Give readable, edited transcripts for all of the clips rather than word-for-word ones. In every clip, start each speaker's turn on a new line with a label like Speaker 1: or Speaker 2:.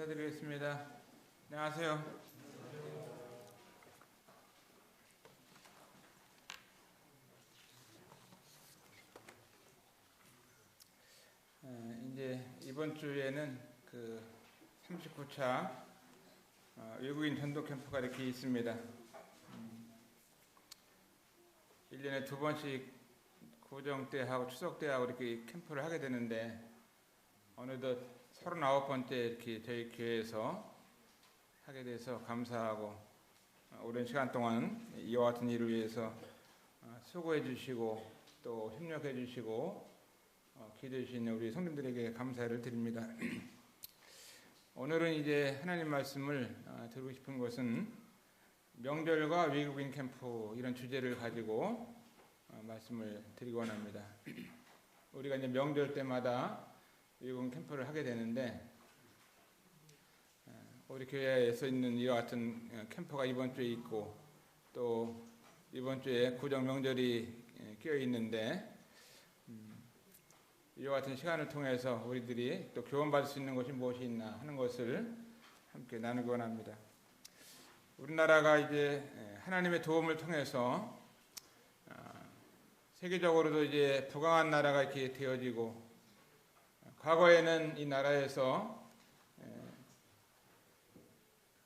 Speaker 1: 기도드리겠습니다. 안녕하세요. 이제 이번 주에는 그 39차 외국인 전도 캠프가 이렇게 있습니다. 1년에 두 번씩 구정 때하고 추석 때하고 이렇게 캠프를 하게 되는데 어느덧 39번째 이렇게 저희 교회에서 하게 돼서 감사하고 오랜 시간 동안 이와 같은 일을 위해서 수고해 주시고 또 협력해 주시고 기도해 주시는 우리 성도들에게 감사를 드립니다. 오늘은 이제 하나님 말씀을 드리고 싶은 것은 명절과 외국인 캠프 이런 주제를 가지고 말씀을 드리고 원합니다. 우리가 이제 명절 때마다 외국인 캠프를 하게 되는데 우리 교회에서 있는 이와 같은 캠프가 이번 주에 있고 또 이번 주에 구정 명절이 끼어 있는데 이와 같은 시간을 통해서 우리들이 또 교훈받을 수 있는 것이 무엇이 있나 하는 것을 함께 나누기 원합니다. 우리나라가 이제 하나님의 도움을 통해서 세계적으로도 이제 부강한 나라가 이렇게 되어지고 과거에는 이 나라에서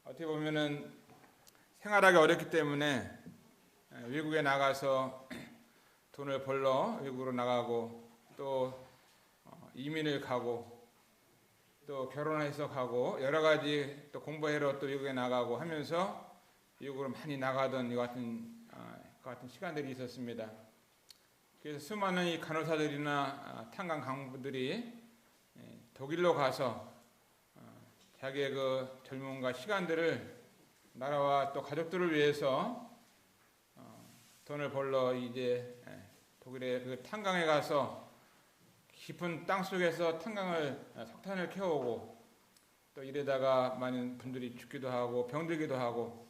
Speaker 1: 어떻게 보면은 생활하기 어렵기 때문에 외국에 나가서 돈을 벌러 외국으로 나가고 또 이민을 가고 또 결혼해서 가고 여러 가지 또 공부하러 또 외국에 나가고 하면서 외국으로 많이 나가던 이 같은 시간들이 있었습니다. 그래서 수많은 이 간호사들이나 탄광 강부들이 독일로 가서 자기의 그 젊음과 시간들을 나라와 또 가족들을 위해서 돈을 벌러 이제 독일의 그 탄광에 가서 깊은 땅 속에서 석탄을 캐오고 또 이러다가 많은 분들이 죽기도 하고 병들기도 하고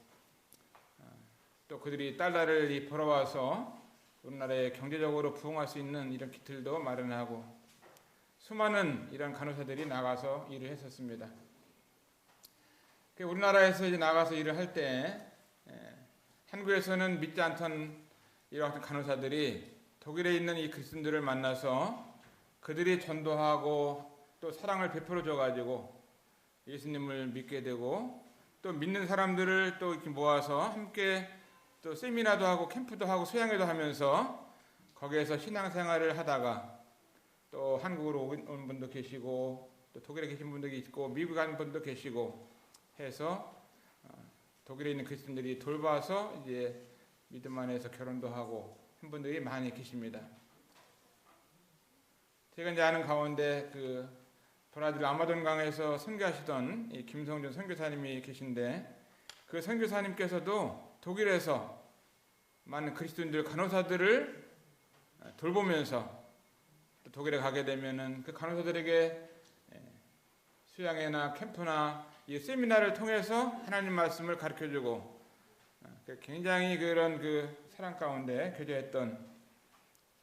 Speaker 1: 또 그들이 달러를 벌어와서 우리나라에 경제적으로 부흥할 수 있는 이런 기틀도 마련하고 수많은 이런 간호사들이 나가서 일을 했었습니다. 우리나라에서 이제 나가서 일을 할 때 한국에서는 믿지 않던 이런 간호사들이 독일에 있는 이 그리스도인들을 만나서 그들이 전도하고 또 사랑을 베풀어 줘가지고 예수님을 믿게 되고 또 믿는 사람들을 또 이렇게 모아서 함께 또 세미나도 하고 캠프도 하고 소양회도 하면서 거기에서 신앙생활을 하다가 또 한국으로 온 분도 계시고 또 독일에 계신 분도 있고 미국 간 분도 계시고 해서 독일에 있는 그리스도인들이 돌봐서 이제 믿음 안에서 결혼도 하고 한 분들이 많이 계십니다. 제가 이제 아는 가운데 그 브라질 아마존강에서 선교하시던 이 김성준 선교사님이 계신데 그 선교사님께서도 독일에서 많은 그리스도인들 간호사들을 돌보면서 독일에 가게 되면은 그 간호사들에게 수양회나 캠프나 이 세미나를 통해서 하나님 말씀을 가르쳐주고 굉장히 그런 그 사랑 가운데 교제했던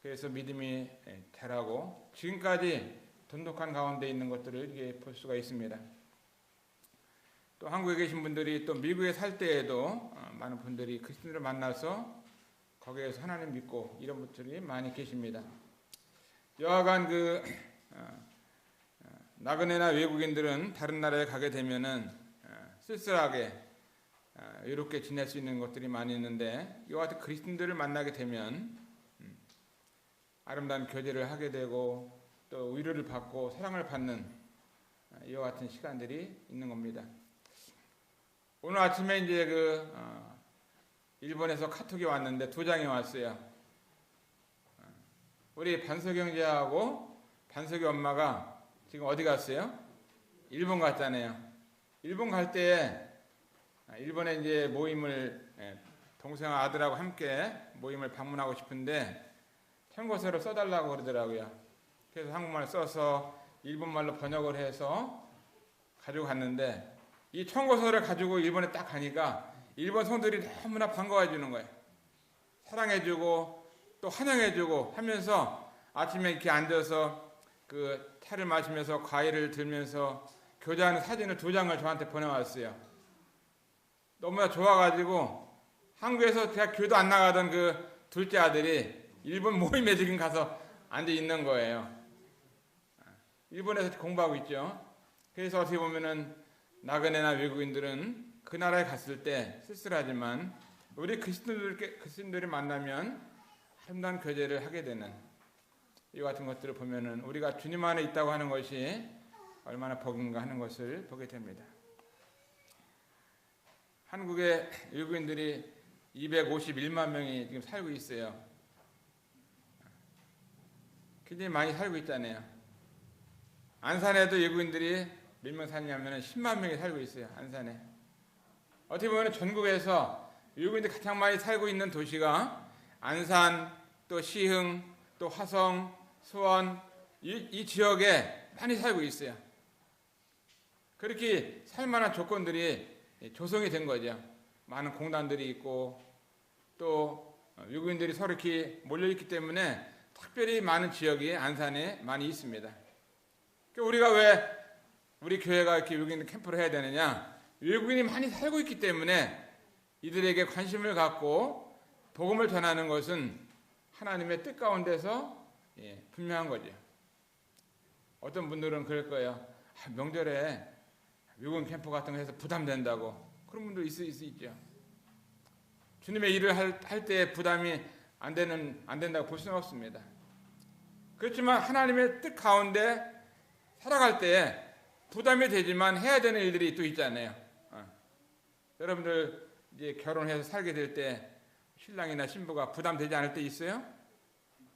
Speaker 1: 그래서 믿음이 자라고 지금까지 돈독한 가운데 있는 것들을 이게 볼 수가 있습니다. 또 한국에 계신 분들이 또 미국에 살 때에도 많은 분들이 그리스도인들을 만나서 거기에서 하나님 믿고 이런 분들이 많이 계십니다. 여하간 그 나그네나 외국인들은 다른 나라에 가게 되면은 쓸쓸하게 외롭게 지낼 수 있는 것들이 많이 있는데 이와 같은 그리스도인들을 만나게 되면 아름다운 교제를 하게 되고 또 위로를 받고 사랑을 받는 이와 같은 시간들이 있는 겁니다. 오늘 아침에 이제 일본에서 카톡이 왔는데 2장이 왔어요. 우리 반석이 형제하고 반석이 엄마가 지금 어디 갔어요? 일본 갔잖아요. 일본 갈 때 일본에 이제 모임을 동생 아들하고 함께 모임을 방문하고 싶은데 청구서를 써달라고 그러더라고요. 그래서 한국말 써서 일본말로 번역을 해서 가지고 갔는데 이 청구서를 가지고 일본에 딱 가니까 일본 성들이 너무나 반가워해 주는 거예요. 사랑해주고 또 환영해주고 하면서 아침에 이렇게 앉아서 그 차를 마시면서 과일을 들면서 교제하는 사진을 2장을 저한테 보내왔어요. 너무나 좋아가지고 한국에서 대학 교회도 안 나가던 그 둘째 아들이 일본 모임에 지금 가서 앉아 있는 거예요. 일본에서 공부하고 있죠. 그래서 어떻게 보면은 나그네나 외국인들은 그 나라에 갔을 때 쓸쓸하지만 우리 그리스도인들이 만나면 아름다운 교제를 하게 되는 이 같은 것들을 보면은 우리가 주님 안에 있다고 하는 것이 얼마나 복인가 하는 것을 보게 됩니다. 한국의 외국인들이 251만 명이 지금 살고 있어요. 굉장히 많이 살고 있잖아요. 안산에도 외국인들이 몇 명 사냐면 10만 명이 살고 있어요. 안산에. 어떻게 보면 전국에서 외국인들이 가장 많이 살고 있는 도시가 안산, 또 시흥, 또 화성, 수원 이 지역에 많이 살고 있어요. 그렇게 살만한 조건들이 조성이 된 거죠. 많은 공단들이 있고 또 외국인들이 서로 이렇게 몰려있기 때문에 특별히 많은 지역이 안산에 많이 있습니다. 우리가 왜 우리 교회가 이렇게 외국인 캠프를 해야 되느냐? 외국인이 많이 살고 있기 때문에 이들에게 관심을 갖고 복음을 전하는 것은 하나님의 뜻 가운데서 분명한 거죠. 어떤 분들은 그럴 거예요. 명절에 외국인 캠프 같은 거 해서 부담된다고. 그런 분도 있을 수 있죠. 주님의 일을 할 때 부담이 안 된다고 볼 수는 없습니다. 그렇지만 하나님의 뜻 가운데 살아갈 때 부담이 되지만 해야 되는 일들이 또 있잖아요. 여러분들 이제 결혼해서 살게 될 때 신랑이나 신부가 부담되지 않을 때 있어요?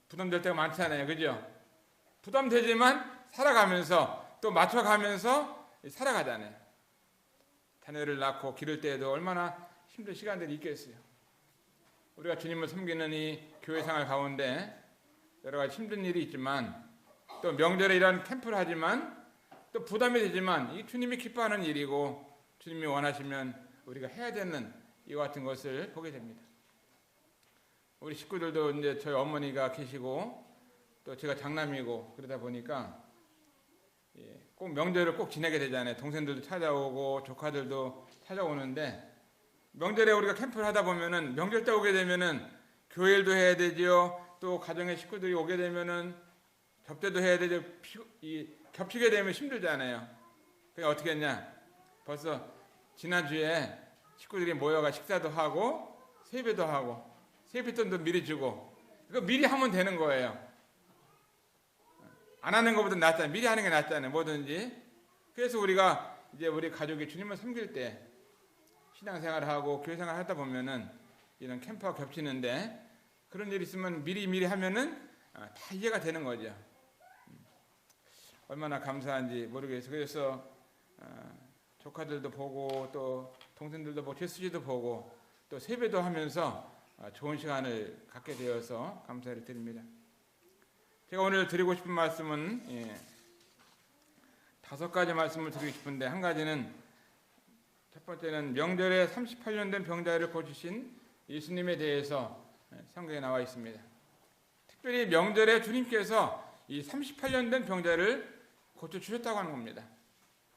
Speaker 1: 부담될 때가 많잖아요. 그죠? 부담되지만 살아가면서 또 맞춰가면서 살아가잖아요. 자녀를 낳고 기를 때에도 얼마나 힘든 시간들이 있겠어요. 우리가 주님을 섬기는 이 교회 생활 가운데 여러 가지 힘든 일이 있지만 또 명절에 이런 캠프를 하지만 또 부담이 되지만 이 주님이 기뻐하는 일이고 주님이 원하시면 우리가 해야 되는 이와 같은 것을 보게 됩니다. 우리 식구들도 이제 저희 어머니가 계시고 또 제가 장남이고 그러다 보니까 꼭 명절을 꼭 지내게 되잖아요. 동생들도 찾아오고 조카들도 찾아오는데 명절에 우리가 캠프를 하다 보면은 명절 때 오게 되면은 교회일도 해야 되지요. 또 가정의 식구들이 오게 되면은 접대도 해야 되죠. 겹치게 되면 힘들잖아요. 그러니까 어떻게 했냐? 벌써 지난주에 식구들이 모여가 식사도 하고 세배도 하고 세뱃돈도 미리 주고 이거 미리 하면 되는 거예요. 안 하는 것보다 낫잖아요. 미리 하는 게 낫잖아요. 뭐든지. 그래서 우리가 이제 우리 가족이 주님을 섬길 때 신앙생활을 하고 교회생활을 하다 보면은 이런 캠프가 겹치는데 그런 일이 있으면 미리 하면은 다 이해가 되는 거죠. 얼마나 감사한지 모르겠어요. 그래서 조카들도 보고 또 동생들도 보고 최수지도 보고 또 세배도 하면서 좋은 시간을 갖게 되어서 감사를 드립니다. 제가 오늘 드리고 싶은 말씀은 5가지 말씀을 드리고 싶은데 한 가지는 첫 번째는 명절에 38년 된 병자를 고치신 예수님에 대해서 성경에 나와 있습니다. 특별히 명절에 주님께서 이 38년 된 병자를 고쳐주셨다고 하는 겁니다.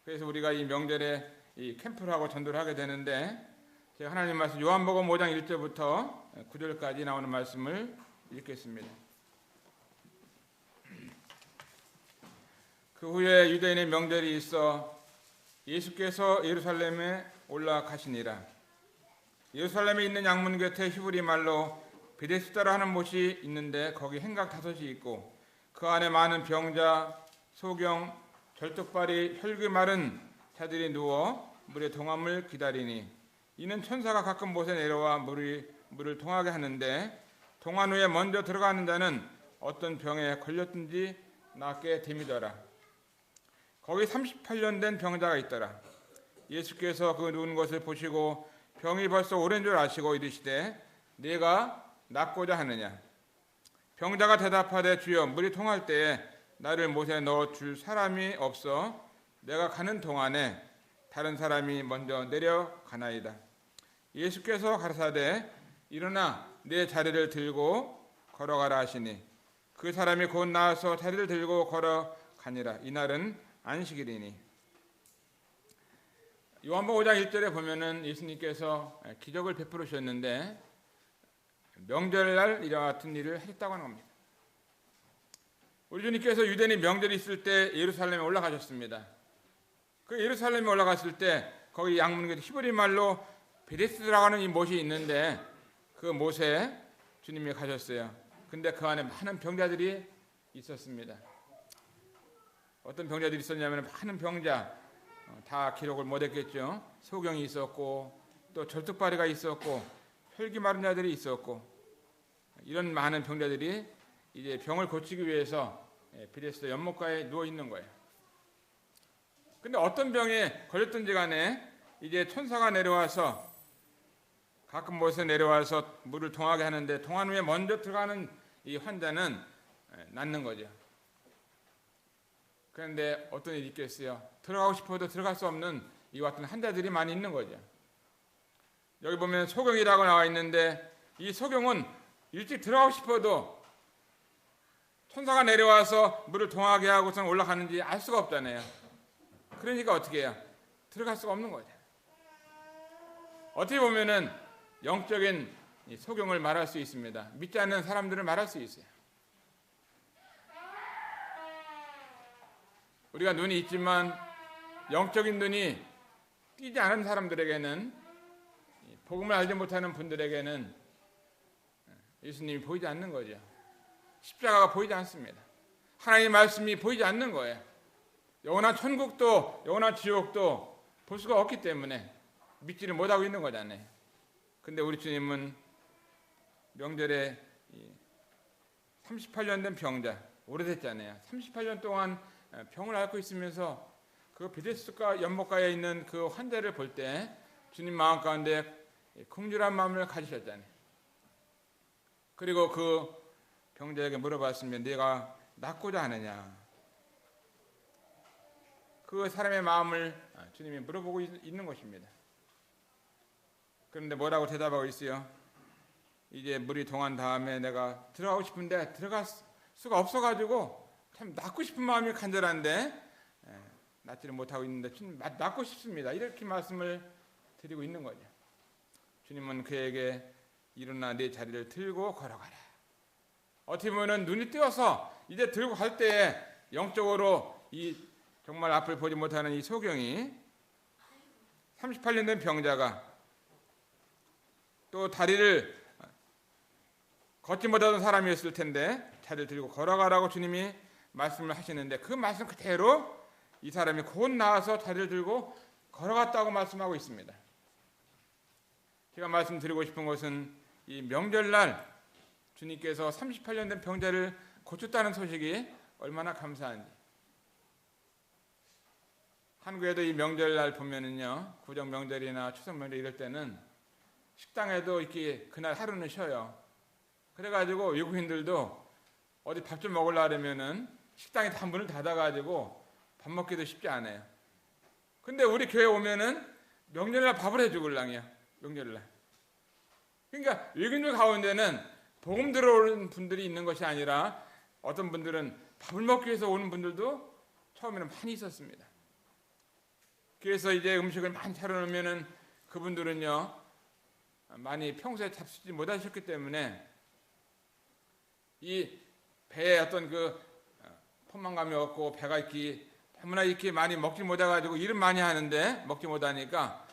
Speaker 1: 그래서 우리가 이 명절에 이 캠프를 하고 전도를 하게 되는데 제가 하나님 말씀 요한복음 5장 1절부터 9절까지 나오는 말씀을 읽겠습니다. 그 후에 유대인의 명절이 있어 예수께서 예루살렘에 올라가시니라. 예루살렘에 있는 양문 곁에 히브리 말로 베데스다라 하는 곳이 있는데 거기 행각 5이 있고 그 안에 많은 병자, 소경, 절뚝발이 혈기 마른 자들이 누워 물의 동함을 기다리니 이는 천사가 가끔 못에 내려와 물을 통하게 하는데 동안 후에 먼저 들어가는 자는 어떤 병에 걸렸든지 낫게 됨이더라. 거기 38년 된 병자가 있더라. 예수께서 그 누운 것을 보시고 병이 벌써 오랜 줄 아시고 이르시되 네가 낫고자 하느냐. 병자가 대답하되 주여 물이 통할 때에 나를 못에 넣어 줄 사람이 없어 내가 가는 동안에 다른 사람이 먼저 내려가나이다. 예수께서 가라사대 일어나 내 자리를 들고 걸어가라 하시니 그 사람이 곧 나와서 자리를 들고 걸어가니라. 이날은 안식일이니 요한복음 5장 1절에 보면은 예수님께서 기적을 베푸셨는데 명절날 이와 같은 일을 하셨다고 하는 겁니다. 우리 주님께서 유대인이 명절이 있을 때 예루살렘에 올라가셨습니다. 그 예루살렘에 올라갔을 때 거기 양문에 히브리 말로 베데스다라고 하는 이 못이 있는데 그 못에 주님이 가셨어요. 근데 그 안에 많은 병자들이 있었습니다. 어떤 병자들이 있었냐면 많은 병자, 다 기록을 못했겠죠. 소경이 있었고 또 절뚝발이가 있었고 혈기 마른 자들이 있었고 이런 많은 병자들이 이제 병을 고치기 위해서 베데스다 연못가에 누워 있는 거예요. 근데 어떤 병에 걸렸든지 간에 이제 천사가 내려와서 가끔 못에 내려와서 물을 동하게 하는데 동한 후에 먼저 들어가는 이 환자는 낫는 거죠. 그런데 어떤 일이 있겠어요? 들어가고 싶어도 들어갈 수 없는 이와 같은 환자들이 많이 있는 거죠. 여기 보면 소경이라고 나와 있는데 이 소경은 일찍 들어가고 싶어도 천사가 내려와서 물을 동하게 하고선 올라가는지 알 수가 없잖아요. 그러니까 어떻게 해요? 들어갈 수가 없는 거죠. 어떻게 보면은 영적인 소경을 말할 수 있습니다. 믿지 않는 사람들을 말할 수 있어요. 우리가 눈이 있지만 영적인 눈이 띄지 않은 사람들에게는, 복음을 알지 못하는 분들에게는 예수님이 보이지 않는 거죠. 십자가가 보이지 않습니다. 하나님의 말씀이 보이지 않는 거예요. 영원한 천국도 영원한 지옥도 볼 수가 없기 때문에 믿지를 못하고 있는 거잖아요. 근데 우리 주님은 명절에 38년 된 병자, 오래됐잖아요. 38년 동안 병을 앓고 있으면서 그 베데스다 연못가에 있는 그 환자를 볼 때 주님 마음 가운데 긍휼한 마음을 가지셨잖아요. 그리고 그 병자에게 물어봤으면 네가 낫고자 하느냐. 그 사람의 마음을 주님이 물어보고 있는 것입니다. 그런데 뭐라고 대답하고 있어요? 이제 물이 동한 다음에 내가 들어가고 싶은데 들어갈 수가 없어가지고 참 낫고 싶은 마음이 간절한데 낫지를 못하고 있는데 주님 낫고 싶습니다. 이렇게 말씀을 드리고 있는 거죠. 주님은 그에게 일어나 네 자리를 들고 걸어가라. 어떻게 보면 눈이 뜨어서 이제 들고 갈 때에 영적으로 이 정말 앞을 보지 못하는 이 소경이 38년 된 병자가 또 다리를 걷지 못하던 사람이었을 텐데 자리를 들고 걸어가라고 주님이 말씀을 하시는데 그 말씀 그대로 이 사람이 곧 나와서 자리를 들고 걸어갔다고 말씀하고 있습니다. 제가 말씀드리고 싶은 것은 이 명절날 주님께서 38년 된 병자를 고쳤다는 소식이 얼마나 감사한지. 한국에도 이 명절날 보면은요, 구정 명절이나 추석 명절 이럴 때는 식당에도 이렇게 그날 하루는 쉬어요. 그래가지고 외국인들도 어디 밥 좀 먹으려면은 식당이 다 문을 닫아가지고 밥 먹기도 쉽지 않아요. 근데 우리 교회 오면은 명절날 밥을 해주걸랑이야. 명절날. 그러니까 외국인들 가운데는 복음 들어오는 분들이 있는 것이 아니라 어떤 분들은 밥을 먹기 위해서 오는 분들도 처음에는 많이 있었습니다. 그래서 이제 음식을 많이 차려놓으면은 그분들은요 많이 평소에 잡수지 못하셨기 때문에 이 배에 어떤 그 포만감이 없고 배가 이렇게 너무나 이렇게 많이 먹지 못해가지고 일은 많이 하는데 먹지 못하니까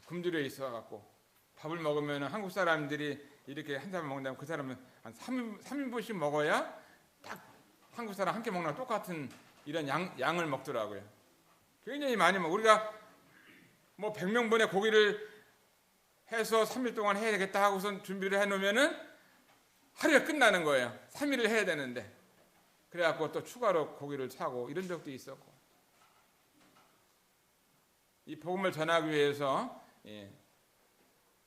Speaker 1: 굶주려 있어갖고 밥을 먹으면 한국 사람들이 이렇게 한 사람 먹는다면 그 사람은 한 3인분씩 먹어야 딱 한국 사람 한 끼 먹는 똑같은 이런 양을 먹더라고요. 굉장히 많이 먹어. 우리가 뭐 100명분의 고기를 해서 3일 동안 해야 되겠다 하고선 준비를 해놓으면은 하루에 끝나는 거예요. 3일을 해야 되는데. 그래갖고 또 추가로 고기를 사고 이런 적도 있었고. 이 복음을 전하기 위해서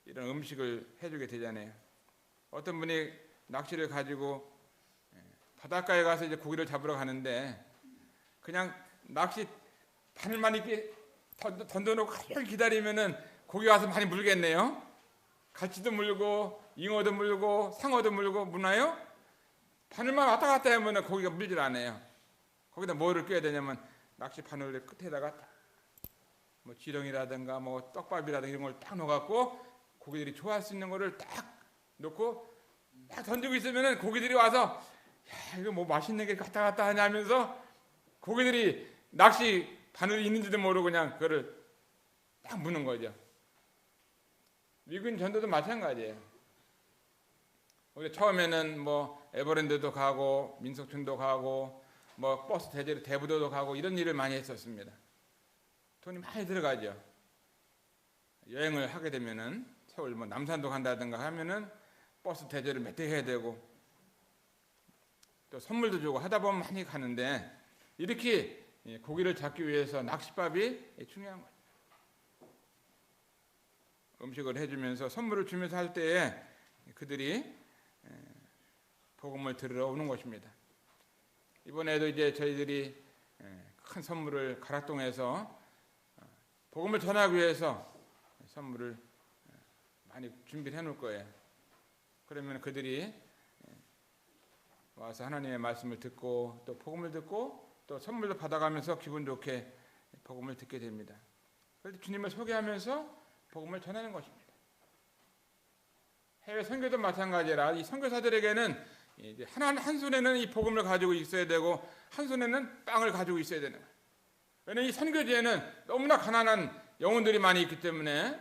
Speaker 1: 이런 음식을 해주게 되잖아요. 어떤 분이 낚시를 가지고 바닷가에 가서 이제 고기를 잡으러 가는데 그냥 낚시 바늘만 이렇게 던져놓고 기다리면은 고기 와서 많이 물겠네요. 갈치도 물고 잉어도 물고 상어도 물고 무나요? 바늘만 왔다 갔다 하면 고기가 물질 않아요. 거기다 뭐를 껴야 되냐면 낚시 바늘 끝에다가 뭐 지렁이라든가 뭐 떡밥이라든가 이런 걸 딱 넣어갖고 고기들이 좋아할 수 있는 거를 딱 넣고 딱 던지고 있으면은 고기들이 와서 야 이거 뭐 맛있는 게 갔다 하냐 하면서 고기들이 낚시 바늘이 있는지도 모르고 그냥 그거를 딱 무는 거죠. 미군 전도도 마찬가지예요. 우리 처음에는 뭐 에버랜드도 가고 민속촌도 가고 뭐 버스 대제로 대부도도 가고 이런 일을 많이 했었습니다. 돈이 많이 들어가죠. 여행을 하게 되면은 서울 뭐 남산도 간다든가 하면은 버스 대제를 몇 대 해야 되고 또 선물도 주고 하다 보면 많이 가는데 이렇게 고기를 잡기 위해서 낚싯밥이 중요한 거예요. 음식을 해주면서 선물을 주면서 할 때에 그들이 복음을 들으러 오는 것입니다. 이번에도 이제 저희들이 큰 선물을 가락동에서 복음을 전하기 위해서 선물을 많이 준비를 해놓을 거예요. 그러면 그들이 와서 하나님의 말씀을 듣고 또 복음을 듣고 또 선물도 받아가면서 기분 좋게 복음을 듣게 됩니다. 그래서 주님을 소개하면서 복음을 전하는 것입니다. 해외 선교도 마찬가지라 이 선교사들에게는 이제 한 손에는 이 복음을 가지고 있어야 되고 한 손에는 빵을 가지고 있어야 되는 거예요. 왜냐하면 이 선교지에는 너무나 가난한 영혼들이 많이 있기 때문에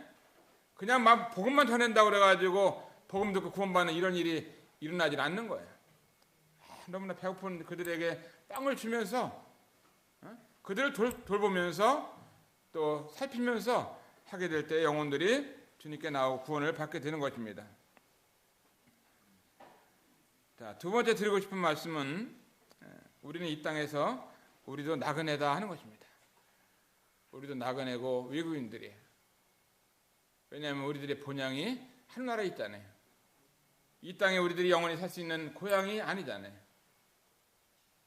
Speaker 1: 그냥 막 복음만 전한다고 그래가지고 복음 듣고 구원받는 이런 일이 일어나지 않는 거예요. 너무나 배고픈 그들에게 빵을 주면서 그들을 돌보면서 또 살피면서 하게 될 때 영혼들이 주님께 나오고 구원을 받게 되는 것입니다. 자, 두 번째 드리고 싶은 말씀은 우리는 이 땅에서 우리도 나그네다 하는 것입니다. 우리도 나그네고 외국인들이에요. 왜냐하면 우리들의 본향이 하늘나라에 있잖아요. 이 땅에 우리들이 영원히 살 수 있는 고향이 아니잖아요.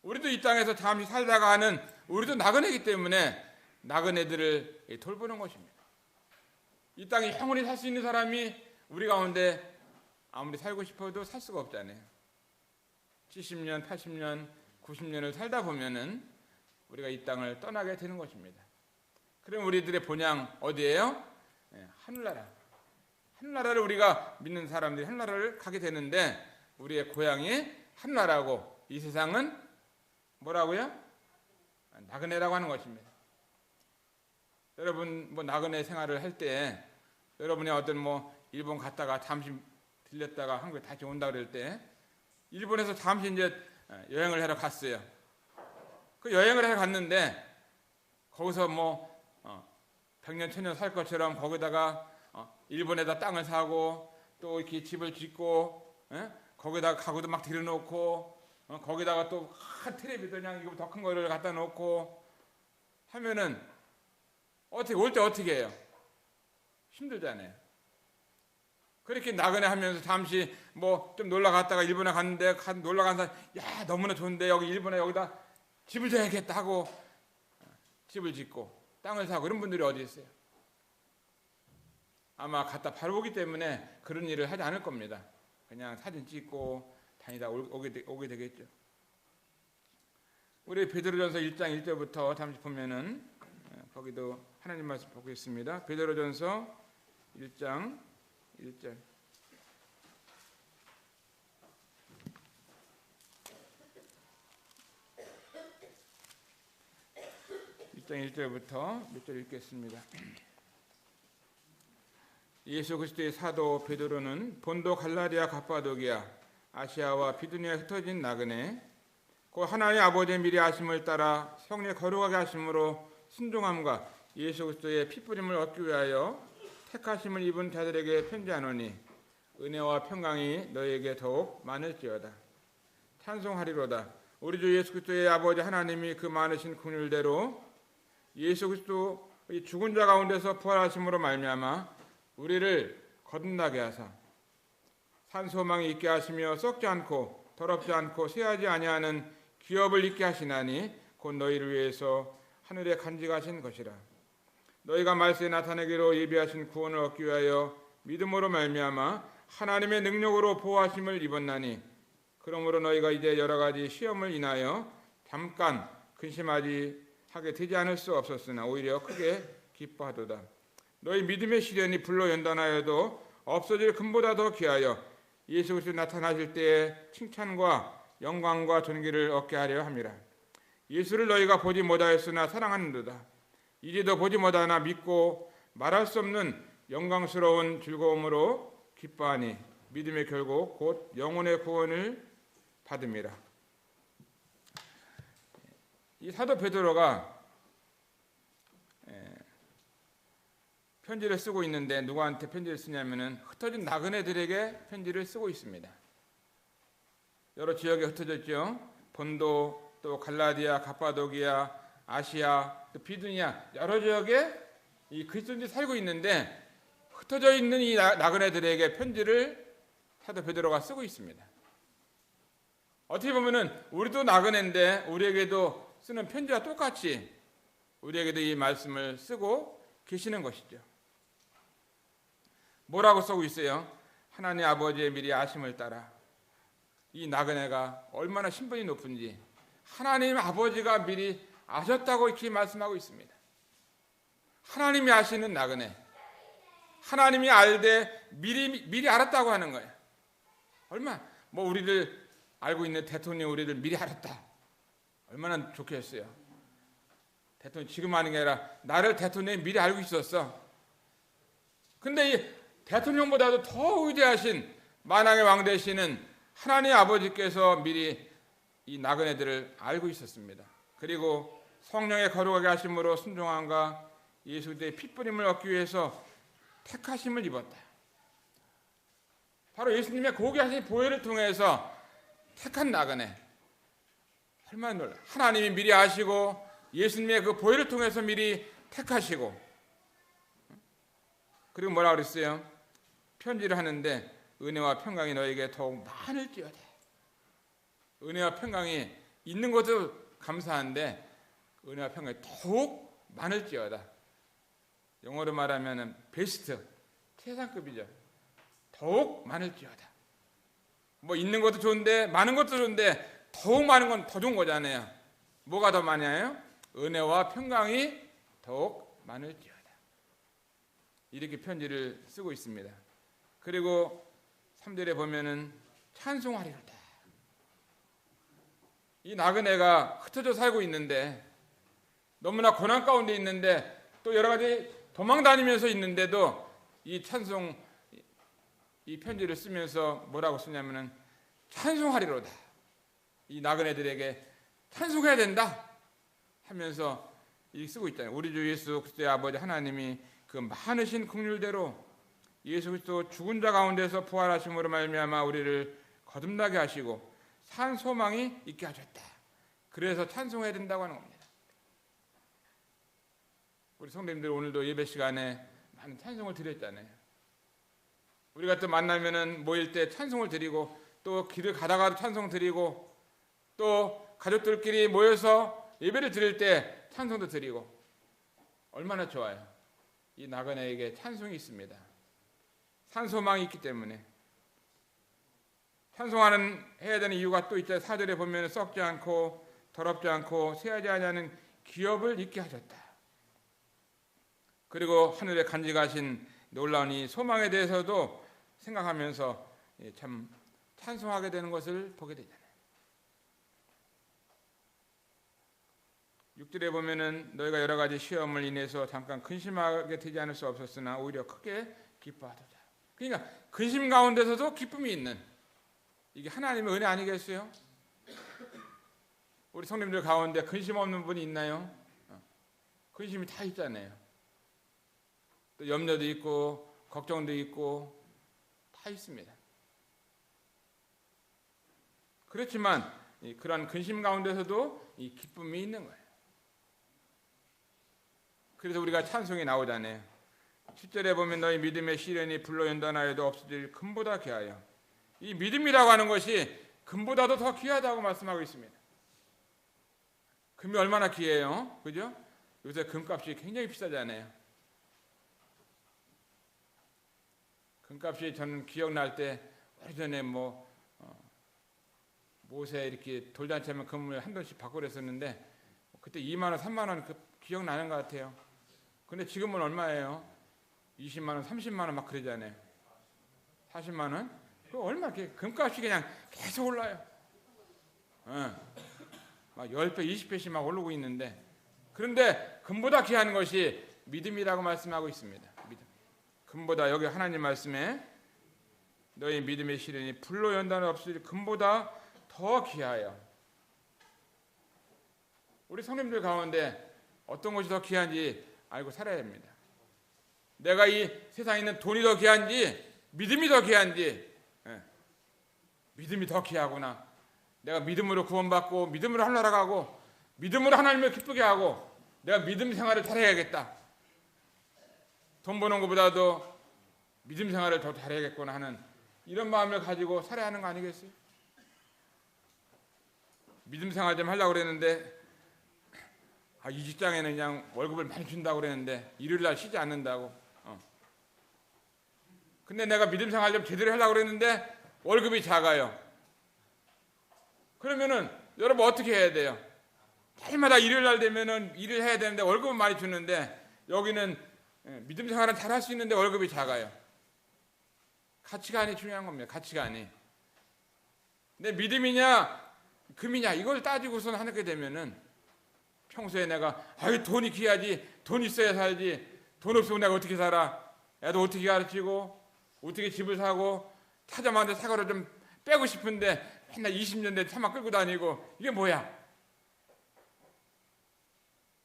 Speaker 1: 우리도 이 땅에서 잠시 살다가 하는 우리도 나그네이기 때문에 나그네들을 돌보는 것입니다. 이 땅에 영원히 살 수 있는 사람이 우리 가운데 아무리 살고 싶어도 살 수가 없잖아요. 70년, 80년, 90년을 살다 보면은 우리가 이 땅을 떠나게 되는 것입니다. 그럼 우리들의 본향 어디예요? 하늘나라. 하늘나라를 우리가 믿는 사람들이 하늘나라를 가게 되는데 우리의 고향이 하늘나라고 이 세상은 뭐라고요? 나그네라고 하는 것입니다. 여러분 뭐 나그네 생활을 할 때 여러분이 어떤 뭐 일본 갔다가 잠시 들렸다가 한국에 다시 온다 그럴 때 일본에서 잠시 이제 여행을 하러 갔어요. 그 여행을 하러 갔는데 거기서 뭐 100년 1000년 살 것처럼 거기다가 일본에다 땅을 사고 또 이렇게 집을 짓고 거기다가 가구도 막 들여놓고 거기다가 또 큰 텔레비전 그냥 이거 더 큰 거를 갖다 놓고 하면은 어떻게 올 때 어떻게 해요? 힘들잖아요. 그렇게 나그네 하면서 잠시 뭐 좀 놀러 갔다가 일본에 갔는데 놀러 간 사람 야 너무나 좋은데 여기 일본에 여기다 집을 져야겠다 하고 집을 짓고 땅을 사고 이런 분들이 어디 있어요? 아마 갖다 팔아오기 때문에 그런 일을 하지 않을 겁니다. 그냥 사진 찍고 다니다 오게 되겠죠. 우리 베드로전서 1장 1절부터 잠시 보면은 거기도 하나님 말씀 보겠습니다. 베드로전서 1장 1절. 1장 1절부터 몇 절 읽겠습니다. 예수 그리스도의 사도 베드로는 본도 갈라디아 갑바도기아 아시아와 비두니아에 흩어진 나그네 곧 하나님 아버지의 미리 아심을 따라 성령의 거룩하게 하심으로 순종함과 예수 그리스도의 피뿌림을 얻기 위하여 택하심을 입은 자들에게 편지하노니 은혜와 평강이 너희에게 더욱 많을지어다. 찬송하리로다. 우리 주 예수 그리스도의 아버지 하나님이 그 많으신 긍휼대로 예수 그리스도의 죽은 자 가운데서 부활하심으로 말미암아 우리를 거듭나게 하사 산 소망이 있게 하시며 썩지 않고 더럽지 않고 쇠하지 아니하는 기업을 있게 하시나니 곧 너희를 위해서 하늘에 간직하신 것이라. 너희가 말세에 나타내기로 예비하신 구원을 얻기 위하여 믿음으로 말미암아 하나님의 능력으로 보호하심을 입었나니 그러므로 너희가 이제 여러 가지 시험을 인하여 잠깐 근심하지 하게 되지 않을 수 없었으나 오히려 크게 기뻐하도다. 너희 믿음의 시련이 불로 연단하여도 없어질 금보다 더 귀하여 예수 그리스도 나타나실 때에 칭찬과 영광과 존귀를 얻게 하려 함이라. 예수를 너희가 보지 못하였으나 사랑하는도다. 이제도 보지 못하나 믿고 말할 수 없는 영광스러운 즐거움으로 기뻐하니 믿음의 결국 곧 영혼의 구원을 받음이라. 이 사도 베드로가 편지를 쓰고 있는데 누구한테 편지를 쓰냐면은 흩어진 나그네들에게 편지를 쓰고 있습니다. 여러 지역에 흩어져 있죠. 본도, 또 갈라디아, 갑바도기아, 아시아, 또 비두니아 여러 지역에 이 그리스도인들이 살고 있는데 흩어져 있는 이 나그네들에게 편지를 사도 베드로가 쓰고 있습니다. 어떻게 보면은 우리도 나그네인데 우리에게도 쓰는 편지와 똑같이 우리에게도 이 말씀을 쓰고 계시는 것이죠. 뭐라고 쓰고 있어요? 하나님 아버지의 미리 아심을 따라. 이 나그네가 얼마나 신분이 높은지 하나님 아버지가 미리 아셨다고 이렇게 말씀하고 있습니다. 하나님이 아시는 나그네, 하나님이 알되 미리 알았다고 하는 거예요. 뭐 우리를 알고 있는 대통령 우리를 미리 알았다. 얼마나 좋겠어요. 대통령 지금 하는 게 아니라 나를 대통령이 미리 알고 있었어. 근데 이 대통령보다도 더 위대하신 만왕의 왕 되시는 하나님 아버지께서 미리 이 나그네들을 알고 있었습니다. 그리고 성령의 거룩하게 하심으로 순종함과 예수 그리스도의 핏부림을 얻기 위해서 택하심을 입었다. 바로 예수님의 고귀하신 보혈을 통해서 택한 나그네. 얼마나 놀라. 하나님이 미리 아시고 예수님의 그 보혈을 통해서 미리 택하시고, 그리고 뭐라 그랬어요? 편지를 하는데 은혜와 평강이 너에게 더욱 많을지어다. 은혜와 평강이 있는 것도 감사한데 은혜와 평강이 더욱 많을지어다. 영어로 말하면 베스트, 최상급이죠. 더욱 많을지어다. 뭐 있는 것도 좋은데 많은 것도 좋은데 더욱 많은 건 더 좋은 거잖아요. 뭐가 더 많아요? 은혜와 평강이 더욱 많을지어다. 이렇게 편지를 쓰고 있습니다. 그리고 3절에 보면은 찬송하리로다. 이 나그네가 흩어져 살고 있는데 너무나 고난 가운데 있는데 또 여러 가지 도망 다니면서 있는데도 이 찬송, 이 편지를 쓰면서 뭐라고 쓰냐면은 찬송하리로다. 이 나그네들에게 찬송해야 된다 하면서 이 쓰고 있잖아요. 우리 주 예수 그리스도의 아버지 하나님이 그 많으신 긍휼대로 예수 그리스도 죽은 자 가운데서 부활하심으로 말미암아 우리를 거듭나게 하시고 산 소망이 있게 하셨다. 그래서 찬송해야 된다고 하는 겁니다. 우리 성도님들 오늘도 예배 시간에 많은 찬송을 드렸잖아요. 우리가 또 만나면은 모일 때 찬송을 드리고 또 길을 가다가도 찬송 드리고 또 가족들끼리 모여서 예배를 드릴 때 찬송도 드리고 얼마나 좋아요. 이 나그네에게 찬송이 있습니다. 산소망이 있기 때문에 찬송하는 해야 되는 이유가 또 있잖아요. 4절에 보면 썩지 않고 더럽지 않고 쇠하지 아니하는 기업을 잊게 하셨다. 그리고 하늘에 간직하신 놀라운 이 소망에 대해서도 생각하면서 참 찬송하게 되는 것을 보게 되잖아요. 6절에 보면은 너희가 여러 가지 시험을 인해서 잠깐 근심하게 되지 않을 수 없었으나 오히려 크게 기뻐하도다. 그러니까 근심 가운데서도 기쁨이 있는, 이게 하나님의 은혜 아니겠어요? 우리 성도님들 가운데 근심 없는 분이 있나요? 근심이 다 있잖아요. 또 염려도 있고 걱정도 있고 다 있습니다. 그렇지만 그런 근심 가운데서도 이 기쁨이 있는 거예요. 그래서 우리가 찬송이 나오잖아요. 7절에 보면 너희 믿음의 시련이 불로 연단하여도 없어질 금보다 귀하여. 이 믿음이라고 하는 것이 금보다도 더 귀하다고 말씀하고 있습니다. 금이 얼마나 귀해요? 그죠? 요새 금값이 굉장히 비싸잖아요. 금값이 저는 기억날 때 오래전에 모세 이렇게 돌잔치하면 금을 한 돈씩 받고 그랬었는데 그때 2만 원, 3만 원 기억나는 것 같아요. 근데 지금은 얼마예요? 20만 원, 30만 원 막 그러잖아요. 40만 원? 그 얼마 이렇게 금값이 그냥 계속 올라요. 막 10배, 20배씩 막 오르고 있는데, 그런데 금보다 귀한 것이 믿음이라고 말씀하고 있습니다. 믿음. 금보다, 여기 하나님 말씀에 너희 믿음의 시련이 불로 연단을 없으리 금보다 더 귀하여. 우리 성도님들 가운데 어떤 것이 더 귀한지 알고 살아야 됩니다. 내가 이 세상에 있는 돈이 더 귀한지 믿음이 더 귀한지, 믿음이 더 귀하구나. 내가 믿음으로 구원받고 믿음으로 하나라가고 믿음으로 하나님을 기쁘게 하고 내가 믿음 생활을 잘해야겠다. 돈 버는 것보다도 믿음 생활을 더 잘해야겠구나 하는 이런 마음을 가지고 살아야 하는 거 아니겠어요? 믿음 생활 좀 하려고 그랬는데 이 직장에는 그냥 월급을 많이 준다고 그랬는데 일요일날 쉬지 않는다고. 근데 내가 믿음 생활 좀 제대로 하려고 그랬는데 월급이 작아요. 그러면은 여러분 어떻게 해야 돼요? 날마다 일요일날 되면은 일을 해야 되는데 월급은 많이 주는데 여기는 믿음 생활은 잘 할 수 있는데 월급이 작아요. 가치관이 중요한 겁니다. 가치관이. 내 믿음이냐 금이냐 이걸 따지고선 하게 되면은 평소에 내가 돈이 귀하지, 돈 있어야 살지, 돈 없으면 내가 어떻게 살아, 애도 어떻게 가르치고 어떻게 집을 사고 타자마자 사과를 좀 빼고 싶은데 맨날 20년 된 차만 끌고 다니고 이게 뭐야?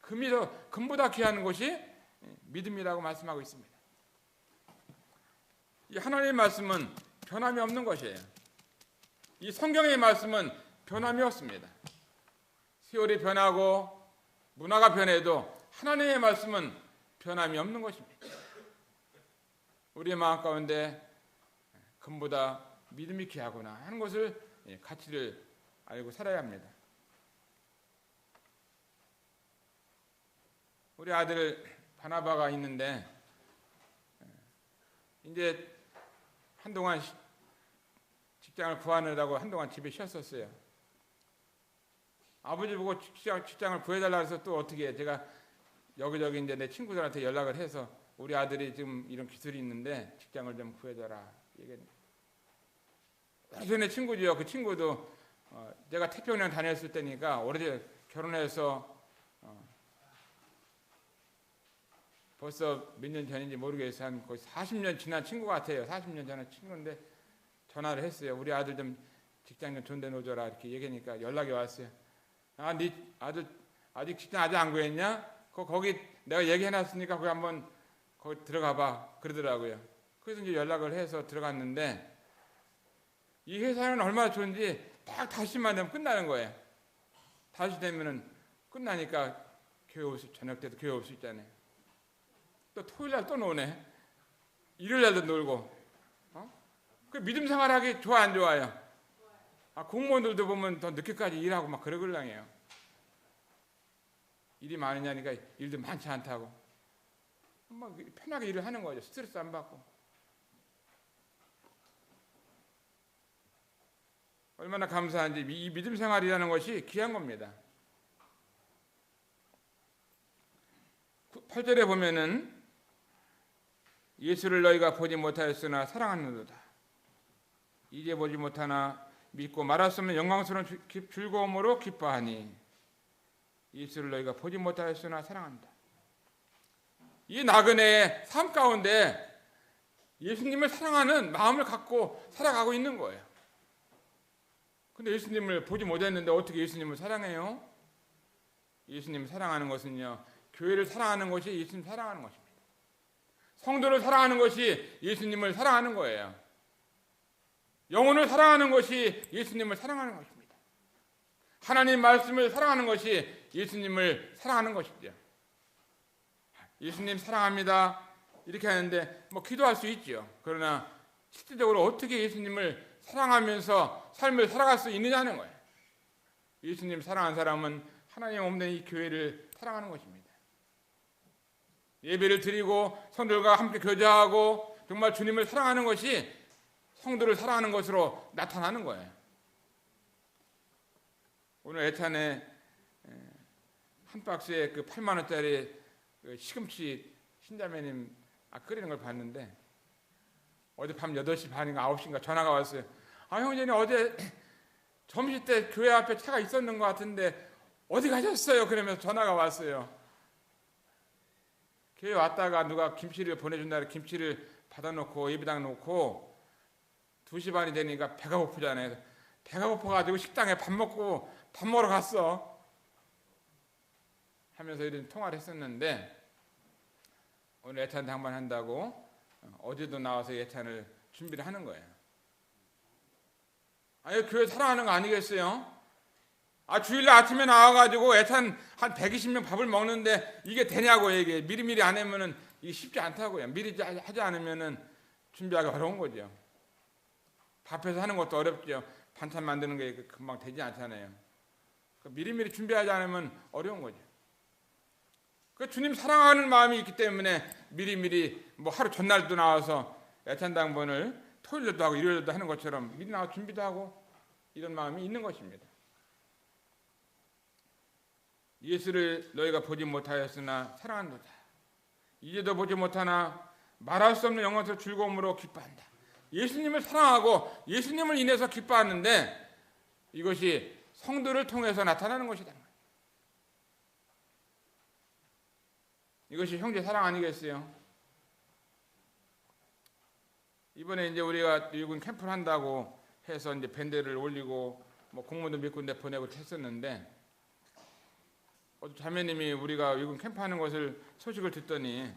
Speaker 1: 금보다 귀한 것이 믿음이라고 말씀하고 있습니다. 이 하나님의 말씀은 변함이 없는 것이에요. 이 성경의 말씀은 변함이 없습니다. 세월이 변하고 문화가 변해도 하나님의 말씀은 변함이 없는 것입니다. 우리의 마음 가운데 금보다 믿음이 귀하구나 하는 것을 가치를 알고 살아야 합니다. 우리 아들 바나바가 있는데 이제 한동안 직장을 구하느라고 한동안 집에 쉬었었어요. 아버지 보고 직장을 구해달라고 해서 또 어떻게 해. 제가 여기저기 이제 내 친구들한테 연락을 해서 우리 아들이 지금 이런 기술이 있는데 직장을 좀 구해줘라. 오래전에 친구지요. 그 친구도 제가 태평양 다녔을 때니까 오래전에 결혼해서 벌써 몇 년 전인지 모르겠어요. 한 거의 40년 지난 친구 같아요. 40년 전에 친구인데 전화를 했어요. 우리 아들 좀 직장 좀 존대 놓아줘라 이렇게 얘기하니까 연락이 왔어요. 네 아들 아직 직장 아직 안 구했냐? 거기 내가 얘기해놨으니까 거기 한번 거기 들어가봐 그러더라고요. 그래서 이제 연락을 해서 들어갔는데 이 회사는 얼마나 좋은지 딱 다시만 되면 끝나는 거예요. 다시 되면은 끝나니까 교회 올 수, 저녁 때도 교회 올 수 있잖아요. 또 토요일날 또 노네. 일요일날도 놀고. 그 믿음 생활하기 좋아 안 좋아요? 공무원들도 보면 더 늦게까지 일하고 막 그러걸랑해요. 일이 많으냐니까 일도 많지 않다고. 막 편하게 일을 하는 거죠. 스트레스 안 받고. 얼마나 감사한지. 이 믿음 생활이라는 것이 귀한 겁니다. 8절에 보면은 예수를 너희가 보지 못하였으나 사랑하는도다. 이제 보지 못하나 믿고 말할 수 없는 영광스러운 즐거움으로 기뻐하니 예수를 너희가 보지 못하였으나 사랑한다. 이 나그네의 삶 가운데 예수님을 사랑하는 마음을 갖고 살아가고 있는 거예요. 근데 예수님을 보지 못했는데 어떻게 예수님을 사랑해요? 예수님을 사랑하는 것은요, 교회를 사랑하는 것이 예수님을 사랑하는 것입니다. 성도를 사랑하는 것이 예수님을 사랑하는 거예요. 영혼을 사랑하는 것이 예수님을 사랑하는 것입니다. 하나님 말씀을 사랑하는 것이 예수님을 사랑하는 것이죠. 예수님 사랑합니다 이렇게 하는데 뭐 기도할 수 있죠. 그러나 실질적으로 어떻게 예수님을 사랑하면서 삶을 살아갈 수 있느냐는 거예요. 예수님 사랑하는 사람은 하나님 없는 이 교회를 사랑하는 것입니다. 예배를 드리고 성도들과 함께 교제하고 정말 주님을 사랑하는 것이 성도를 사랑하는 것으로 나타나는 거예요. 오늘 애찬에 한 박스에 그 8만 원짜리 시금치 신자매님 끓이는 걸 봤는데 어제 밤 8시 반인가 9시인가 전화가 왔어요. 형제님 어제 점심 때 교회 앞에 차가 있었는 것 같은데 어디 가셨어요? 그러면서 전화가 왔어요. 교회 왔다가 누가 김치를 보내준다고 김치를 받아놓고 예배당 놓고 2시 반이 되니까 배가 고프잖아요. 배가 고파가지고 식당에 밥 먹으러 갔어 하면서 이런 통화를 했었는데 오늘 예찬 당번한다고 어제도 나와서 예찬을 준비를 하는 거예요. 교회 사랑하는 거 아니겠어요? 주일날 아침에 나와가지고 예찬 한 120명 밥을 먹는데 이게 되냐고요. 이게 미리미리 안 하면은 이게 쉽지 않다고요. 미리 하지 않으면은 준비하기 어려운 거죠. 밥해서 하는 것도 어렵죠. 반찬 만드는 게 금방 되지 않잖아요. 미리미리 준비하지 않으면 어려운 거죠. 주님 사랑하는 마음이 있기 때문에 미리미리 하루 전날도 나와서 예찬당번을 토요일도 하고 일요일도 하는 것처럼 미리 나와 준비도 하고 이런 마음이 있는 것입니다. 예수를 너희가 보지 못하였으나 사랑한도다. 이제도 보지 못하나 말할 수 없는 영원한 즐거움으로 기뻐한다. 예수님을 사랑하고 예수님을 인해서 기뻐하는데 이것이 성도를 통해서 나타나는 것이다. 이것이 형제 사랑 아니겠어요? 이번에 이제 우리가 미군 캠프를 한다고 해서 이제 밴드를 올리고 공무원도 몇 군데 보내고 했었는데 어떤 자매님이 우리가 미군 캠프 하는 것을 소식을 듣더니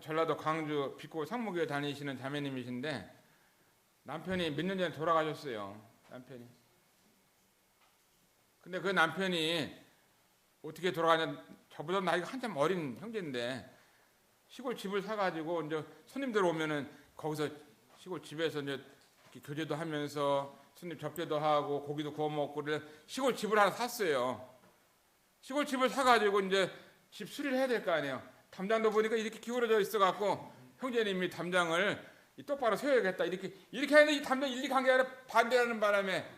Speaker 1: 전라도 광주 빛고 상무교회 다니시는 자매님이신데 남편이 몇 년 전에 돌아가셨어요. 남편이. 근데 그 남편이 어떻게 돌아가냐, 저보다 나이가 한참 어린 형제인데 시골 집을 사가지고 이제 손님들 오면은 거기서 시골 집에서 이제 교제도 하면서 손님 접대도 하고 고기도 구워 먹고 그래 시골 집을 하나 샀어요. 시골 집을 사가지고 이제 집 수리를 해야 될 거 아니에요. 담장도 보니까 이렇게 기울어져 있어갖고 형제님이 담장을 똑바로 세워야겠다 이렇게 하는데 이 담장 일리 관계가 반대하는 바람에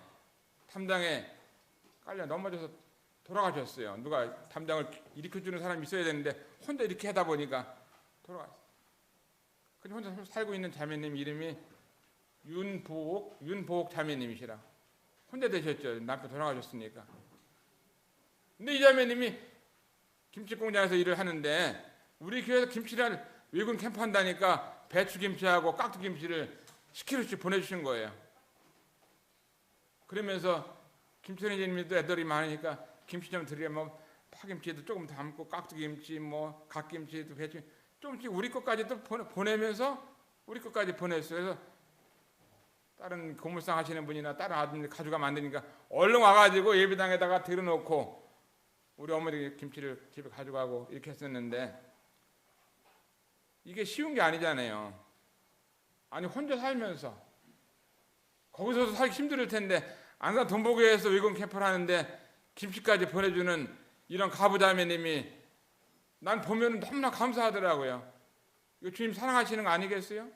Speaker 1: 담장에 깔려 넘어져서 돌아가셨어요. 누가 담장을 일으켜주는 사람이 있어야 되는데 혼자 이렇게 하다 보니까 돌아갔어요. 근데 혼자 살고 있는 자매님 이름이 윤보옥 자매님이시라. 혼자 되셨죠. 남편 돌아가셨으니까. 근데 이 자매님이 김치 공장에서 일을 하는데 우리 교회에서 김치를 외군 캠프 한다니까 배추김치하고 깍두김치를 10kg씩 보내주신 거예요. 그러면서 김천희님도 애들이 많으니까 김치 좀 드리면 파김치도 조금 담고 깍두김치 갓김치도 배추 조금씩 우리 것까지도 보내면서 우리 것까지 보냈어요. 그래서 다른 고물상 하시는 분이나 다른 아드님들 가져가면 안 되니까 얼른 와가지고 예배당에다가 들여놓고 우리 어머니 김치를 집에 가져가고 이렇게 했었는데 이게 쉬운 게 아니잖아요. 아니 혼자 살면서 거기서도 살기 힘들 텐데 안산 동복교회에서 외국 캠프를 하는데 김치까지 보내주는 이런 가부자매님이 난 보면 너무나 감사하더라고요. 이거 주님 사랑하시는 거 아니겠어요?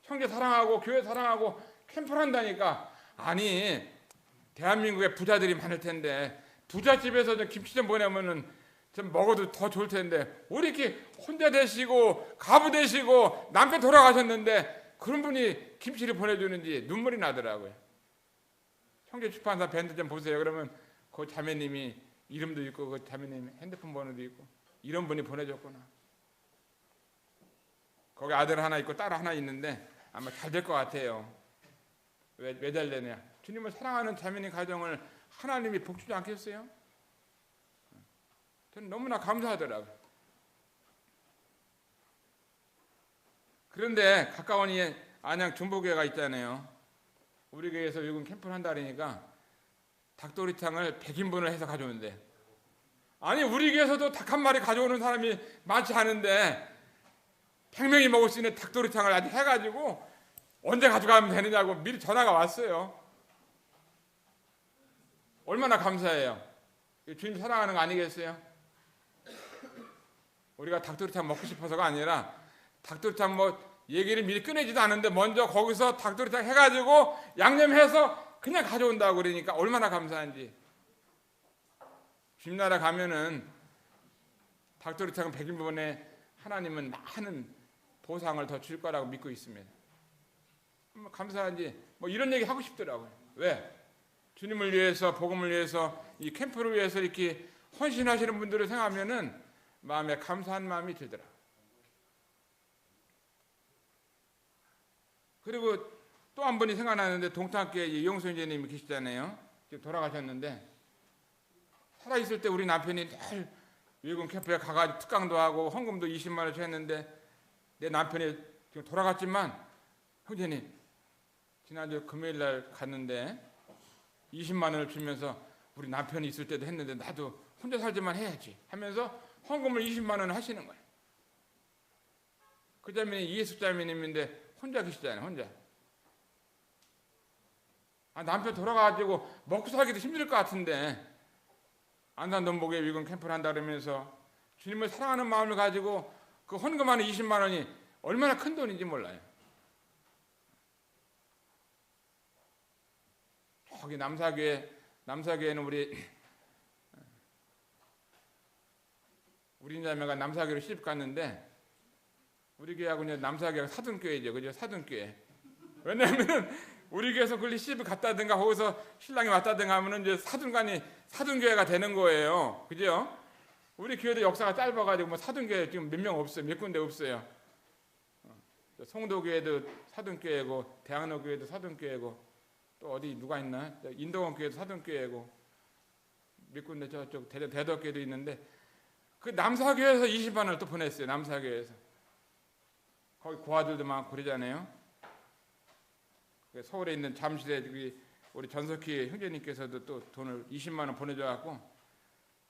Speaker 1: 형제 사랑하고 교회 사랑하고 캠프를 한다니까. 아니 대한민국에 부자들이 많을 텐데 부잣집에서 김치 좀 보내면은 좀 먹어도 더 좋을 텐데 왜 이렇게 혼자 되시고 가부 되시고 남편 돌아가셨는데 그런 분이 김치를 보내주는지 눈물이 나더라고요. 형제 출판사 밴드 좀 보세요. 그러면 그 자매님이 이름도 있고 그 자매님 핸드폰 번호도 있고 이런 분이 보내줬구나. 거기 아들 하나 있고 딸 하나 있는데 아마 잘 될 것 같아요. 왜 잘 되냐? 주님을 사랑하는 자매님 가정을 하나님이 복주지 않겠어요? 저는 너무나 감사하더라고요. 그런데 가까운 이 안양 중보교회가 있잖아요. 우리 교회에서 외국 캠프를 한다니까 닭도리탕을 100인분을 해서 가져오는데 아니 우리 교회에서도 닭 한 마리 가져오는 사람이 많지 않은데 100명이 먹을 수 있는 닭도리탕을 아직 해가지고 언제 가져가면 되느냐고 미리 전화가 왔어요. 얼마나 감사해요. 주님 사랑하는 거 아니겠어요? 우리가 닭도리탕 먹고 싶어서가 아니라 닭도리탕 얘기를 미리 꺼내지도 않은데 먼저 거기서 닭도리탕 해가지고 양념해서 그냥 가져온다고 그러니까 얼마나 감사한지. 주님 나라 가면은 닥터리탕 100일번에 하나님은 많은 보상을 더 줄 거라고 믿고 있습니다. 감사한지 뭐 이런 얘기 하고 싶더라고요. 왜? 주님을 위해서, 복음을 위해서, 이 캠프를 위해서 이렇게 헌신하시는 분들을 생각하면은 마음에 감사한 마음이 들더라고요. 그리고 또 한 분이 생각나는데, 동탄교회 이용수 형제님이 계시잖아요. 지금 돌아가셨는데, 살아있을 때 우리 남편이 늘 외국 캠프에 가가지고 특강도 하고 헌금도 20만 원씩 했는데, 내 남편이 지금 돌아갔지만, 형제님 지난주 금요일 날 갔는데 20만 원을 주면서 우리 남편이 있을 때도 했는데 나도 혼자 살지만 해야지 하면서 헌금을 20만 원을 하시는 거예요. 그 자매는 이예숙 자매님인데 혼자 계시잖아요. 혼자. 남편 돌아가가지고 먹고 살기도 힘들 것 같은데 안산동복에 위군 캠프를 한다 그러면서 주님을 사랑하는 마음을 가지고 그 헌금하는 20만 원이 얼마나 큰 돈인지 몰라요. 저기 남사교회는 우리 자매가 남사교회로 시집 갔는데, 우리 교회하고 이제 남사교회가 사돈교회죠. 그죠? 사돈교회. 왜냐하면 우리 교회에서 그리 시집을 갔다든가 거기서 신랑이 왔다든가 하면은 이제 사돈교회가 되는 거예요. 그죠? 우리 교회도 역사가 짧아가지고 뭐 사돈교회 지금 몇 명 없어요. 몇 군데 없어요. 송도교회도 사돈교회고, 대학로교회도 사돈교회고, 또 어디 누가 있나? 인도원 교회도 사돈교회고, 몇 군데 저쪽 대덕교회도 있는데, 그 남사교회에서 20만 원을 또 보냈어요. 남사교회에서. 거기 고아들도 많고 그러잖아요. 서울에 있는 잠실에 우리 전석희 형제님께서도 또 돈을 20만 원 보내줘갖고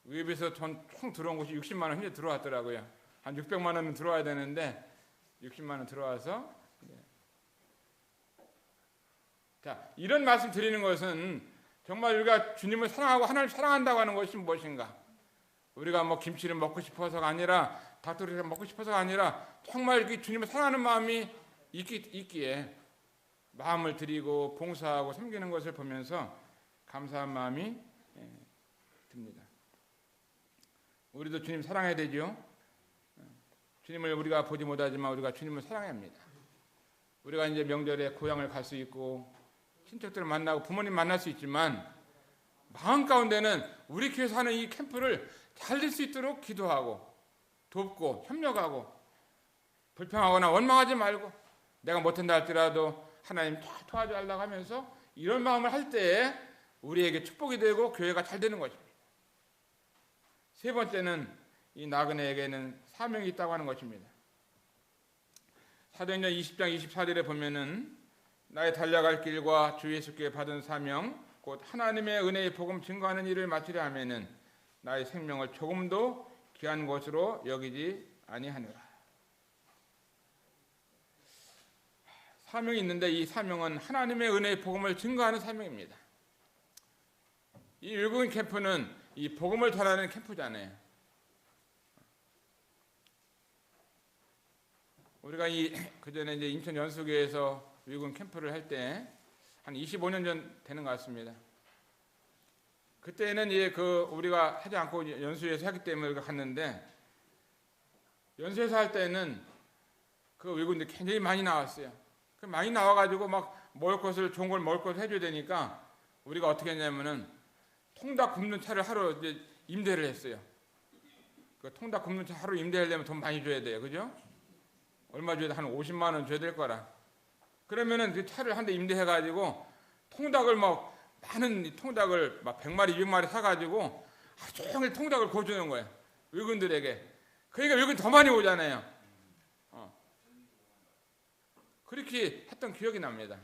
Speaker 1: 외부에서 돈 총 들어온 곳이 60만 원 현재 들어왔더라고요. 한 600만 원은 들어와야 되는데 60만 원 들어와서. 자, 이런 말씀 드리는 것은 정말 우리가 주님을 사랑하고 하나님을 사랑한다고 하는 것이 무엇인가? 우리가 뭐 김치를 먹고 싶어서가 아니라, 닭도리를 먹고 싶어서가 아니라 정말 이렇게 주님을 사랑하는 마음이 있기에 마음을 드리고 봉사하고 섬기는 것을 보면서 감사한 마음이 듭니다. 우리도 주님 사랑해야 되죠. 주님을 우리가 보지 못하지만 우리가 주님을 사랑해야 합니다. 우리가 이제 명절에 고향을 갈 수 있고 친척들을 만나고 부모님 만날 수 있지만 마음 가운데는 우리 교회에서 하는 이 캠프를 잘 될 수 있도록 기도하고 돕고 협력하고 불평하거나 원망하지 말고 내가 못한다 할지라도 하나님 도와달라고 하면서 이런 마음을 할 때에 우리에게 축복이 되고 교회가 잘 되는 것입니다. 세 번째는 이 나그네에게는 사명이 있다고 하는 것입니다. 사도행전 20장 24절에 보면은 나의 달려갈 길과 주 예수께 받은 사명 곧 하나님의 은혜의 복음 증거하는 일을 마치려 하면은 나의 생명을 조금도 귀한 것으로 여기지 아니하노라. 사명이 있는데 이 사명은 하나님의 은혜의 복음을 증거하는 사명입니다. 이 외국인 캠프는 이 복음을 전하는 캠프잖아요. 우리가 그전에 이제 인천 연수교에서 외국인 캠프를 할 때 한 25년 전 되는 것 같습니다. 그때는 우리가 하지 않고 연수에서 하기 때문에 우리가 갔는데, 연수에서 할 때는 그 외국인들이 굉장히 많이 나왔어요. 많이 나와가지고 막 먹을 것을, 좋은 걸 먹을 것을 해줘야 되니까 우리가 어떻게 했냐면은 통닭 굽는 차를 하루 이제 임대를 했어요. 그 통닭 굽는 차 하루 임대하려면 돈 많이 줘야 돼요. 그죠? 얼마 줘야 돼? 한 50만 원 줘야 될 거라. 그러면은 그 차를 한 대 임대해가지고 통닭을 많은 통닭을 100마리, 200마리 사가지고 하루 종일 통닭을 구워주는 거예요. 외국인들에게. 그러니까 외국인 더 많이 오잖아요. 그렇게 했던 기억이 납니다.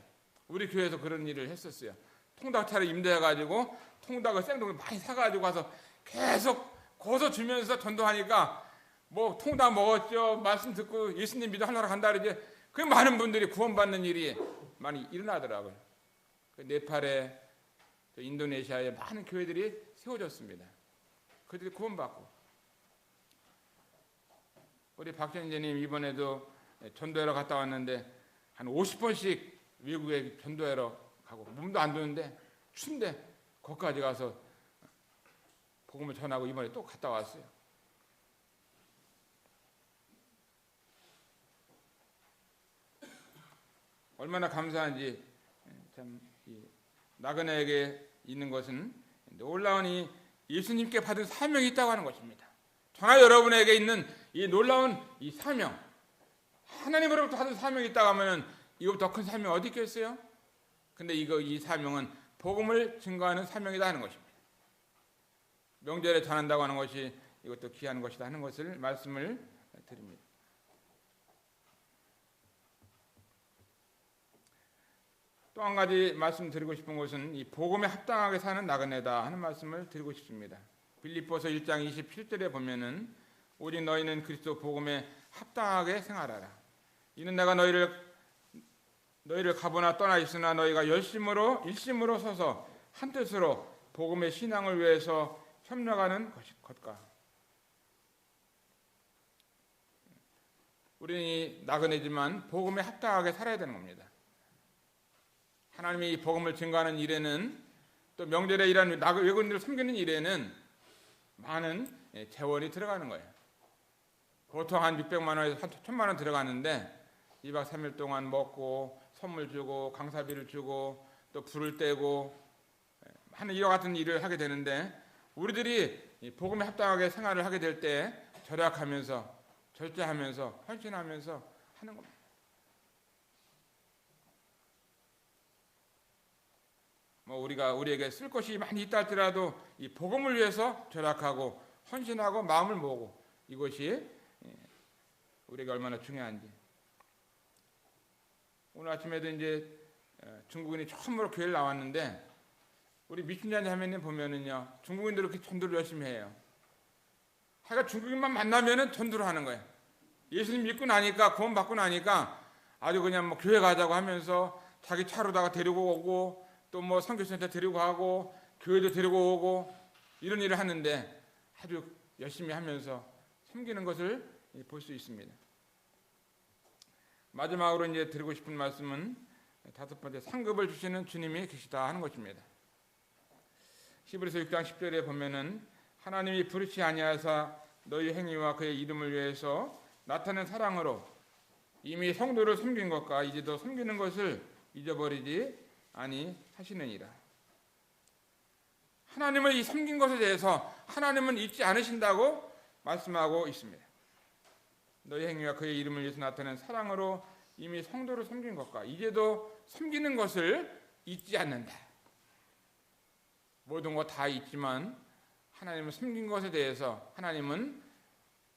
Speaker 1: 우리 교회에서 그런 일을 했었어요. 통닭차를 임대해가지고 통닭을 생동을 많이 사가지고 가서 계속 거서 주면서 전도하니까 뭐 통닭 먹었죠. 말씀 듣고 예수님 믿어 하나로 간다 그러지. 그 많은 분들이 구원받는 일이 많이 일어나더라고요. 그 네팔에, 인도네시아에 많은 교회들이 세워졌습니다. 그들이 구원받고. 우리 박정재님 이번에도 전도하러 갔다 왔는데 한 50번씩 외국에 전도하러 가고, 몸도 안 좋은데 춘데 거기까지 가서 복음을 전하고 이번에 또 갔다 왔어요. 얼마나 감사한지. 참 나그네에게 있는 것은 놀라운 이 예수님께 받은 사명이 있다고 하는 것입니다. 저나 여러분에게 있는 이 놀라운 이 사명, 하나님으로부터 받은 사명이 있다고 하면은 이것보다 큰 사명 어디 있겠어요? 근데 이 사명은 복음을 증거하는 사명이다 하는 것입니다. 명절에 전한다고 하는 것이 이것도 귀한 것이다 하는 것을 말씀을 드립니다. 또 한 가지 말씀드리고 싶은 것은 이 복음에 합당하게 사는 나그네다 하는 말씀을 드리고 싶습니다. 빌립보서 1장 27절에 보면은 오직 너희는 그리스도 복음에 합당하게 생활하라. 이는 내가 너희를 가보나 떠나 있으나 너희가 일심으로 서서 한 뜻으로 복음의 신앙을 위해서 협력하는 것과. 우리는 나그네지만 복음에 합당하게 살아야 되는 겁니다. 하나님이 이 복음을 증거하는 일에는 또 명절에 이런 외국인들을 섬기는 일에는 많은 재원이 들어가는 거예요. 보통 한 600만 원에서 한 1000만 원 들어가는데 2박 3일 동안 먹고 선물 주고 강사비를 주고 또 불을 떼고 하는 이와 같은 일을 하게 되는데 우리들이 복음에 합당하게 생활을 하게 될 때 절약하면서 절제하면서 헌신하면서 하는 겁니다. 우리에게 쓸 것이 많이 있다 할지라도 이 복음을 위해서 절약하고 헌신하고 마음을 모으고 이것이 우리에게 얼마나 중요한지. 오늘 아침에도 이제 중국인이 처음으로 교회를 나왔는데 우리 미춘자 자매님 보면은요 중국인들 그렇게 전도를 열심히 해요. 하여간 중국인만 만나면은 전도를 하는 거예요. 예수님 믿고 나니까 구원 받고 나니까 아주 그냥 교회 가자고 하면서 자기 차로다가 데리고 오고 또 선교센터 데리고 가고 교회도 데리고 오고 이런 일을 하는데 아주 열심히 하면서 섬기는 것을 볼 수 있습니다. 마지막으로 이제 드리고 싶은 말씀은 5번째 상급을 주시는 주님이 계시다 하는 것입니다. 히브리서 6장 10절에 보면은 하나님이 부르시 아니하사 너희 행위와 그의 이름을 위해서 나타낸 사랑으로 이미 성도를 섬긴 것과 이제도 섬기는 것을 잊어버리지 아니하시느니라. 하나님을 이 섬긴 것에 대해서 하나님은 잊지 않으신다고 말씀하고 있습니다. 너희 행위와 그의 이름을 위해서 나타낸 사랑으로 이미 성도를 섬긴 것과 이제도 섬기는 것을 잊지 않는다. 모든 것 다 잊지만 하나님을 섬긴 것에 대해서 하나님은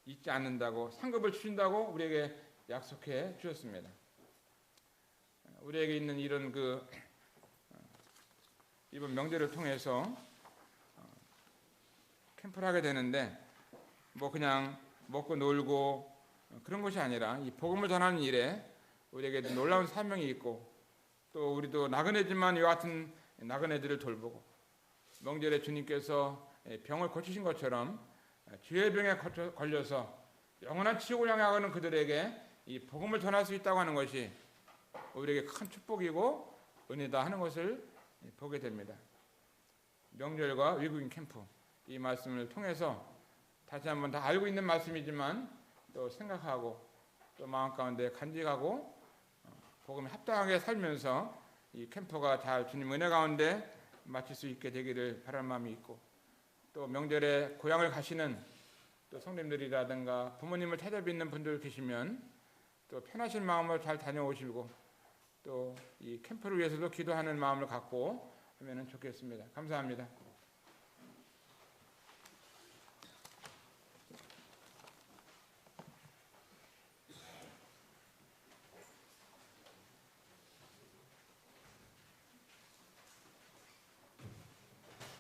Speaker 1: 잊지 않는다고 상급을 주신다고 우리에게 약속해 주셨습니다. 우리에게 있는 이런 이번 명절을 통해서 캠프를 하게 되는데 그냥 먹고 놀고 그런 것이 아니라 이 복음을 전하는 일에 우리에게 놀라운 사명이 있고 또 우리도 나그네지만 이와 같은 나그네들을 돌보고 명절에 주님께서 병을 고치신 것처럼 죄의 병에 걸려서 영원한 지옥을 향하는 그들에게 이 복음을 전할 수 있다고 하는 것이 우리에게 큰 축복이고 은혜다 하는 것을 보게 됩니다. 명절과 외국인 캠프 이 말씀을 통해서 다시 한번 다 알고 있는 말씀이지만 또 생각하고 또 마음 가운데 간직하고 복음에 합당하게 살면서 이 캠프가 잘 주님 은혜 가운데 마칠 수 있게 되기를 바라는 마음이 있고 또 명절에 고향을 가시는 또 성도님들이라든가 부모님을 찾아뵙는 분들 계시면 또 편하신 마음으로 잘 다녀오시고 또 이 캠프를 위해서도 기도하는 마음을 갖고 하면 좋겠습니다. 감사합니다.